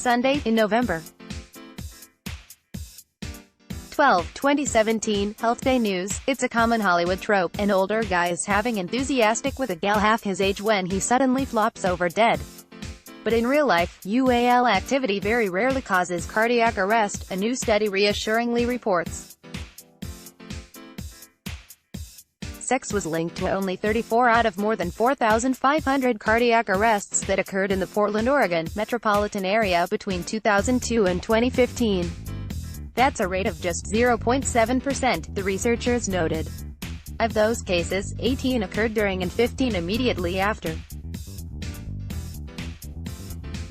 Sunday, in November 12, 2017, HealthDay News. It's a common Hollywood trope. An older guy is having enthusiastic with a gal half his age when he suddenly flops over dead. But in real life, UAL activity very rarely causes cardiac arrest, a new study reassuringly reports. Sex was linked to only 34 out of more than 4,500 cardiac arrests that occurred in the Portland, Oregon, metropolitan area between 2002 and 2015. That's a rate of just 0.7%, the researchers noted. Of those cases, 18 occurred during and 15 immediately after.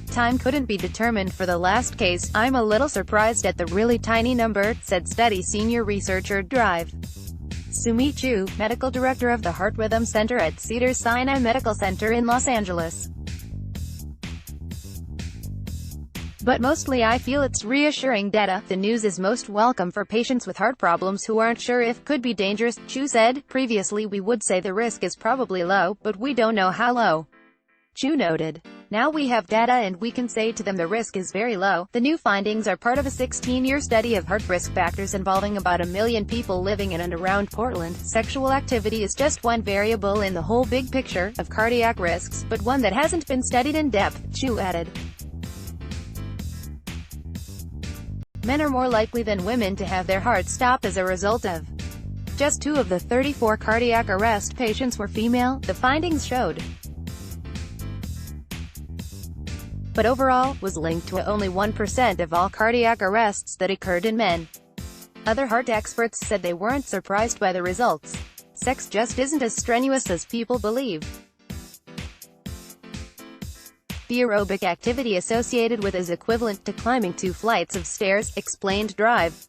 Time couldn't be determined for the last case. I'm a little surprised at the really tiny number, said study senior researcher Drive. Sumi Chu, medical director of the Heart Rhythm Center at Cedars-Sinai Medical Center in Los Angeles. But mostly I feel it's reassuring data. The news is most welcome for patients with heart problems who aren't sure if could be dangerous, Chu said. Previously we would say the risk is probably low, but we don't know how low, Chu noted. Now we have data and we can say to them the risk is very low. The new findings are part of a 16-year study of heart risk factors involving about 1 million people living in and around Portland. Sexual activity is just one variable in the whole big picture of cardiac risks, but one that hasn't been studied in depth, Chu added. Men are more likely than women to have their hearts stop as a result of. Just 2 of the 34 cardiac arrest patients were female, the findings showed. But overall, was linked to only 1% of all cardiac arrests that occurred in men. Other heart experts said they weren't surprised by the results. Sex just isn't as strenuous as people believe. The aerobic activity associated with is equivalent to climbing 2 flights of stairs, explained Drive.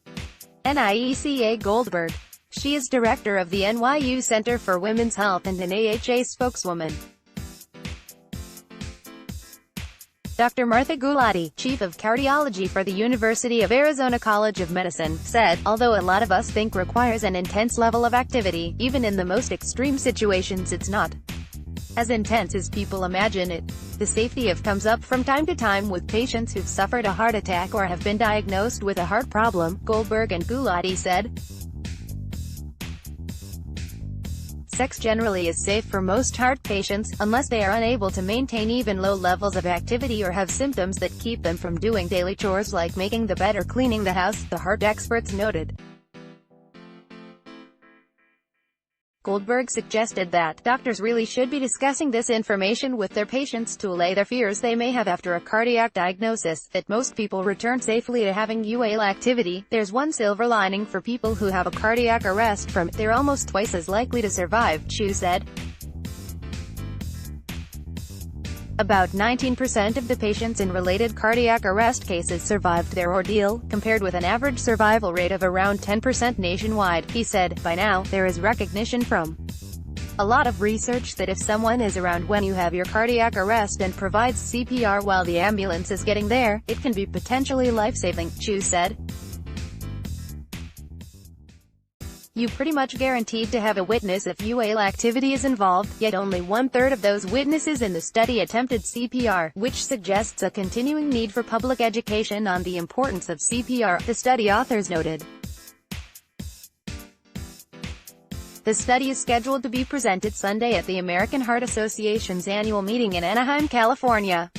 Nieca Goldberg. She is director of the NYU Center for Women's Health and an AHA spokeswoman. Dr. Martha Gulati, chief of cardiology for the University of Arizona College of Medicine, said, although a lot of us think requires an intense level of activity, even in the most extreme situations it's not as intense as people imagine it. The safety of comes up from time to time with patients who've suffered a heart attack or have been diagnosed with a heart problem, Goldberg and Gulati said. Sex generally is safe for most heart patients, unless they are unable to maintain even low levels of activity or have symptoms that keep them from doing daily chores like making the bed or cleaning the house, the heart experts noted. Goldberg suggested that doctors really should be discussing this information with their patients to allay their fears they may have after a cardiac diagnosis, that most people return safely to having UAL activity. There's one silver lining for people who have a cardiac arrest from it. They're almost twice as likely to survive, Chu said. About 19% of the patients in related cardiac arrest cases survived their ordeal, compared with an average survival rate of around 10% nationwide, he said. By now, there is recognition from a lot of research that if someone is around when you have your cardiac arrest and provides CPR while the ambulance is getting there, it can be potentially life-saving, Chu said. You pretty much guaranteed to have a witness if UAL activity is involved, yet only 1/3 of those witnesses in the study attempted CPR, which suggests a continuing need for public education on the importance of CPR, the study authors noted. The study is scheduled to be presented Sunday at the American Heart Association's annual meeting in Anaheim, California.